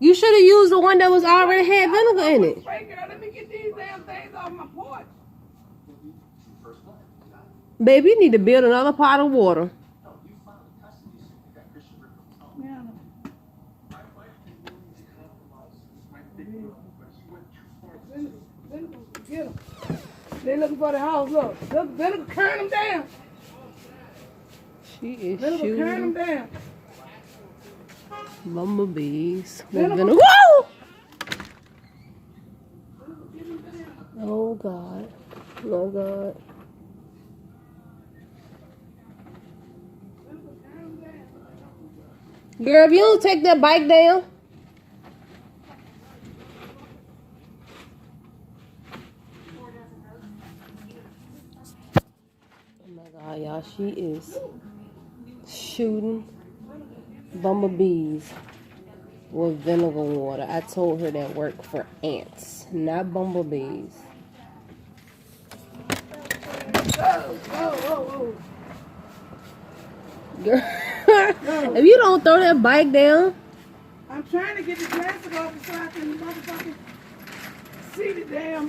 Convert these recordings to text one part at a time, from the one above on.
You should have used the one that was already had vinegar in it. Wait, girl, let me get these damn things off my porch. Baby, you need to build another pot of water. Yeah. Get them. They looking for the house. Look, vinegar carrying them down. She is Vinegar carrying them shooting down. bumblebees with Vinegar. vinegar. Woo! Oh God. Oh God. Girl, if you don't take that bike down. Oh my God, y'all, she is shooting bumblebees with vinegar water. I told her that worked for ants, not bumblebees. Oh. Girl, if you don't throw that bike down. I'm trying to get the plastic off so I can motherfucking see the damn,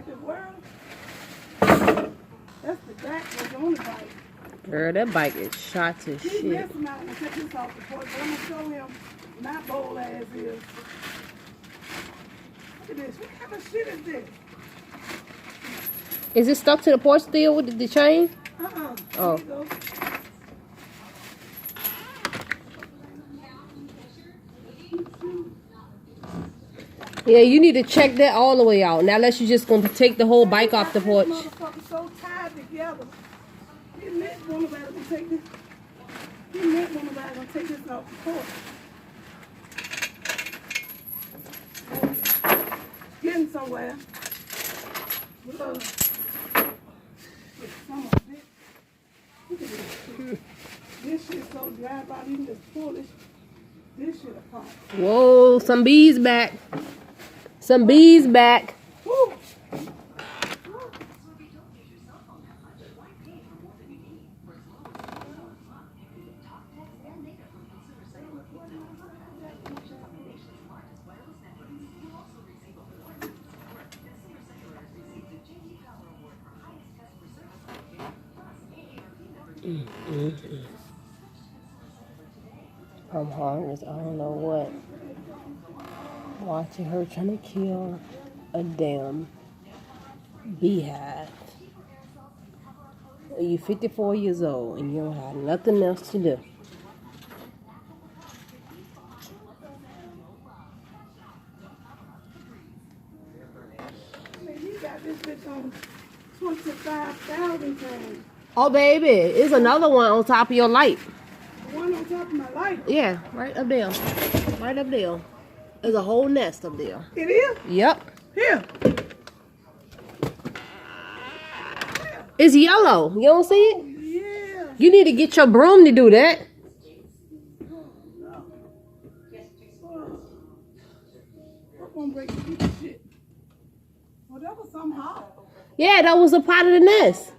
the world. That's the back that's on the bike. Girl, that bike is shot to He's shit. messing out and take this off the porch, but I'm gonna show him my bowl ass is. Look at this. What kind of shit is this? Is it stuck to the porch still with the chain? Oh. Here you go. Yeah, you need to check that all the way out. Now, unless you're just going to take the whole bike off the porch. This motherfucker's so tied together. He meant one of us to take this. He meant one of us to take this off the porch. Getting somewhere. Look. Some of it. Look at this shit. This shit's so dry, I even just pull this shit apart. Whoa, some bees back. Some bees back. Woo. I'm hungry as I don't know what. Watching her trying to kill a damn beehive. You're 54 years old and you don't have nothing else to do. Man, you got this bitch on 25,000 times. Oh, baby, it's another one on top of your light. The one on top of my light. Yeah, right up there. Right up there. There's a whole nest up there. It is? Yep. Here. It's yellow. You don't see it? Yeah. You need to get your broom to do that. I'm gonna break this shit. Well, that was some hot. Yeah, that was a part of the nest.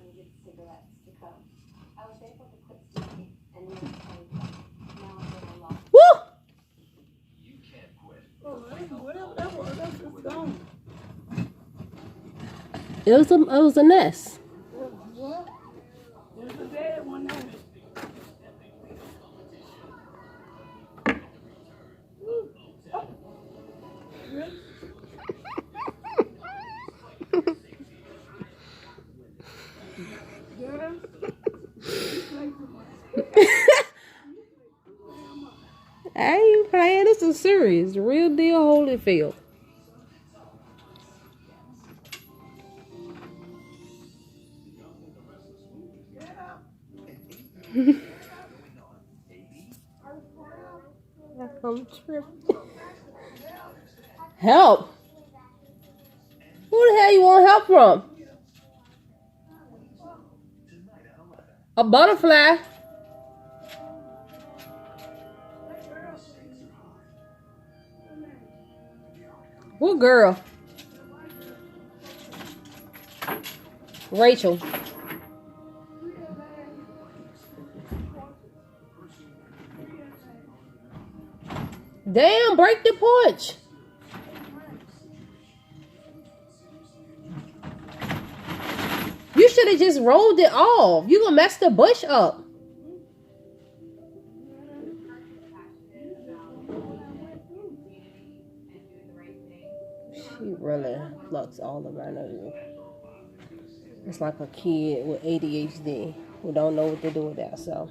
Woo! Oh, whatever that was, that's just gone. It was a nest. What? There's a dead one there. Woo. Oh. Really? Girl. I ain't playing. This is serious. The real deal Holyfield. I'm tripping. Help. Who the hell you want help from? A butterfly. What girl? Rachel. Damn, break the porch. You should have just rolled it off. You gonna mess the bush up. She really flux all around her. It's like a kid with ADHD who don't know what to do with that. So.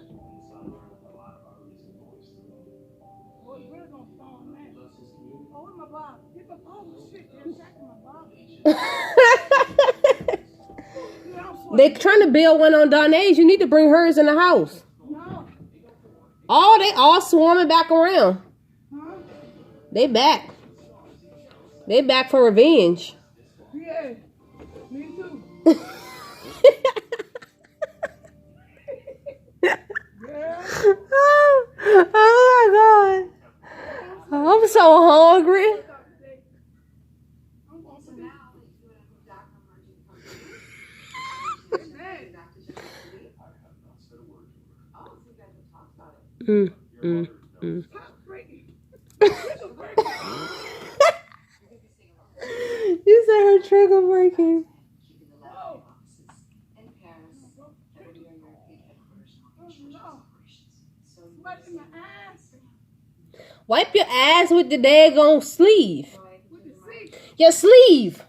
They trying to build one on Donnae's. You need to bring hers in the house. Oh, they all swarming back around. They back. They back for revenge. Yeah, me too. Oh my God. I'm so hungry. You said her trigger breaking. Wipe your ass with the daggone sleeve. Your sleeve.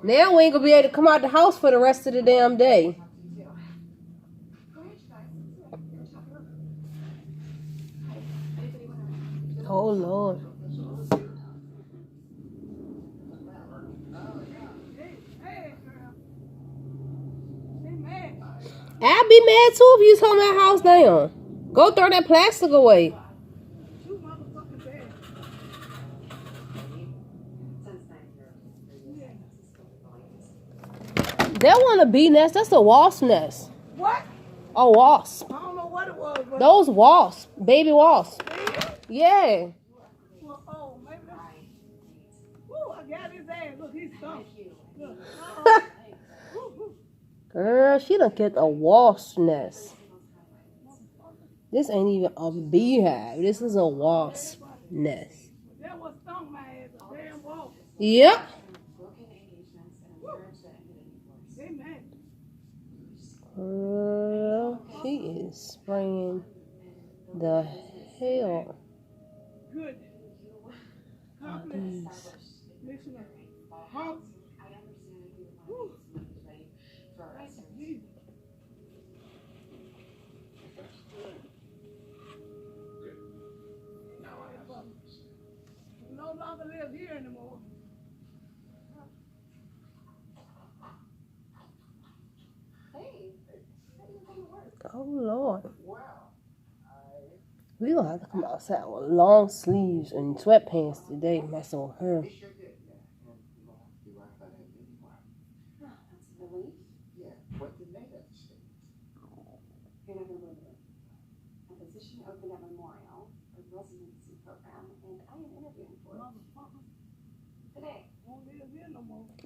Now we ain't gonna be able to come out the house for the rest of the damn day. Oh Lord. I'd be mad too if you tore my house down. Go throw that plastic away. That wasn't a bee nest. That's a wasp nest. What? A wasp. I don't know what it was. But those wasps. Baby wasps. Yeah. Well, oh, maybe that's... Woo, I got his ass. Look, he's stuck. Girl, she done kept a wasp nest. This ain't even a beehive. This is a wasp nest. That was stung my ass. A damn wasp. Yep. Girl, she is spraying the hell. Good. Mission Hump. No longer live here anymore. Oh Lord. We gonna have to come outside with long sleeves and sweatpants today, messing with her.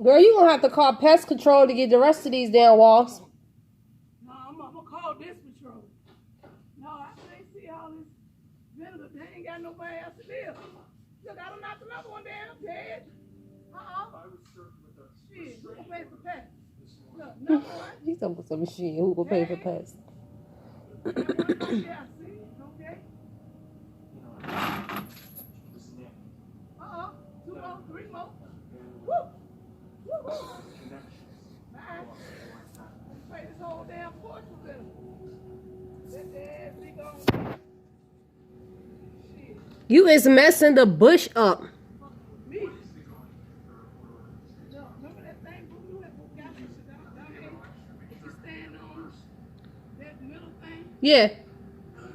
Girl, you gonna have to call pest control to get the rest of these damn wasps. No, I'm gonna call this patrol. No, I can't see all this vinegar. They ain't got nobody else to live. Look, I done knocked another one down, dead. Shit, who gonna pay for pest? Look, another one. He's talking about some shit. Who gonna pay for pest? Yeah, I see. Okay. 2 more, 3 more. Woo! Woo! Bye. Spray this whole damn porch with them. Let the ass be gone. Shit. You is messing the bush up. Me? No, remember that thing you had got this shit down here? You stand on that middle thing? Yeah. Put it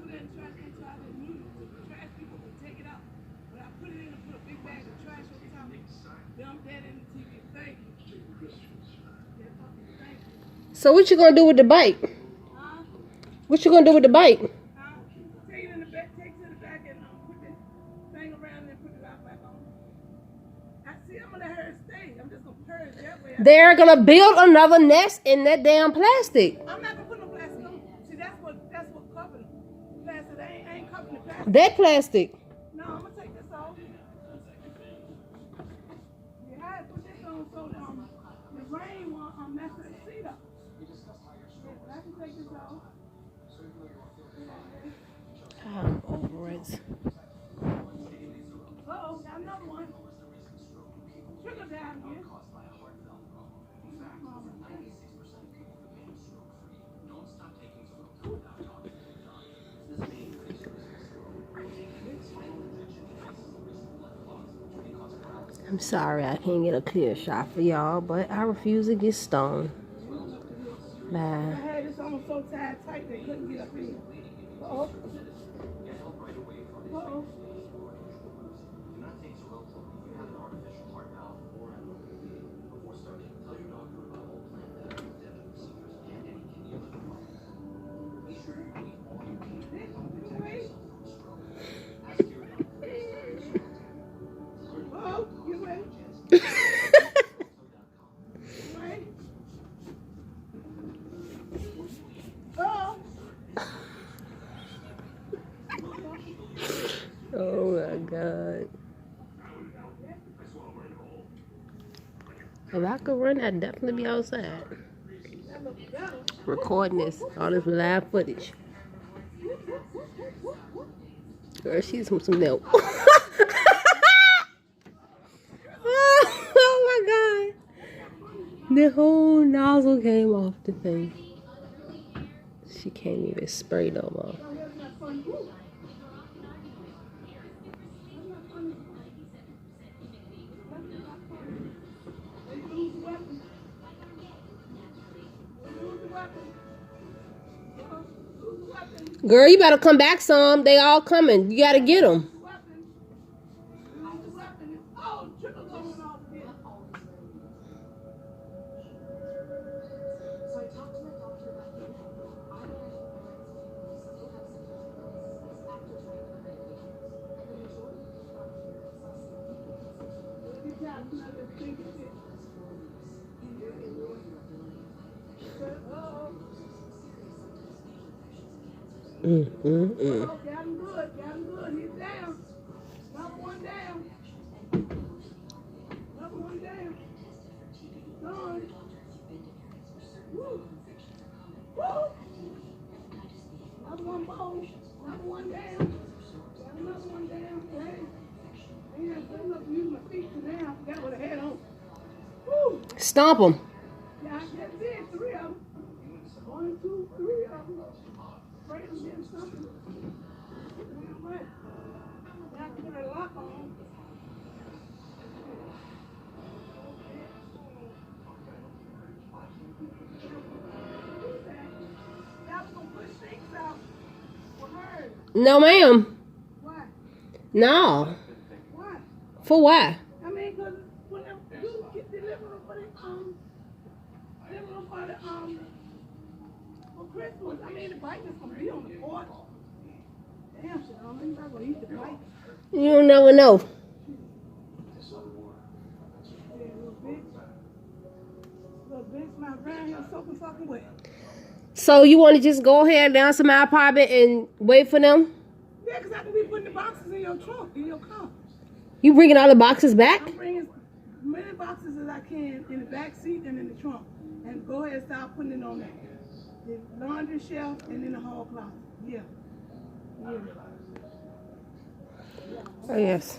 in the trash can so I didn't move it. The trash people would take it out. But I put it in and put a big bag of trash on top. Dump that in the TV. Thank you. Yeah, fucking thank you. So what you gonna do with the bike? Huh? What you gonna do with the bike? Take it in the back, take it to the back and put this thing around and put it out back on. I See, I'm gonna let her stay. I'm just gonna put her that way. They're gonna build another nest in that damn plastic. I'm not gonna put no plastic on. See, that's what covering plastic. I ain't covering the plastic. That plastic. No, I'm gonna take this off. Yeah, I had to put this on so the rain won't mess the seat up. Yeah, I can take this off. I'm over it. Uh-oh, got another one. Trigger down here. I'm sorry I can't get a clear shot for y'all, but I refuse to get stoned. I Bye. had this on so tight they couldn't get up in. Uh-oh. Uh-oh. Oh my God. If I could run, I'd definitely be outside. Recording this, all this live footage. Girl, she's some milk. Oh my God. The whole nozzle came off the thing. She can't even spray no more. Girl, you better come back some. They all coming. You gotta get them. Got him good. He's down. Another one down. Another one down. Gone. Woo. Woo. Another one bone. Another one down. Got another one down. Hey. Man, I'm enough to use my feet now. I forgot what I had on. Woo. Stomp them. Yeah, I just did 3 of them. 1, 2, 3 of them. Afraid of getting something. What? Now I can put a lock on. Y'all gonna push things out for her. No, ma'am. Why? No. Why? For what? I mean, because when you get delivered for the for Christmas, I mean, the bike is gonna be on the porch. Damn, shit, I'm not gonna eat the bike. You never know. Yeah, little bitch, my around here soaking fucking wet. So you want to just go ahead down to my apartment and wait for them? Yeah, because I can be putting the boxes in your trunk, in your car. You bringing all the boxes back? I'm bringing as many boxes as I can in the back seat and in the trunk. And go ahead and start putting it on there. The laundry shelf and in the hall closet. Yeah. Yeah. Oh, yes.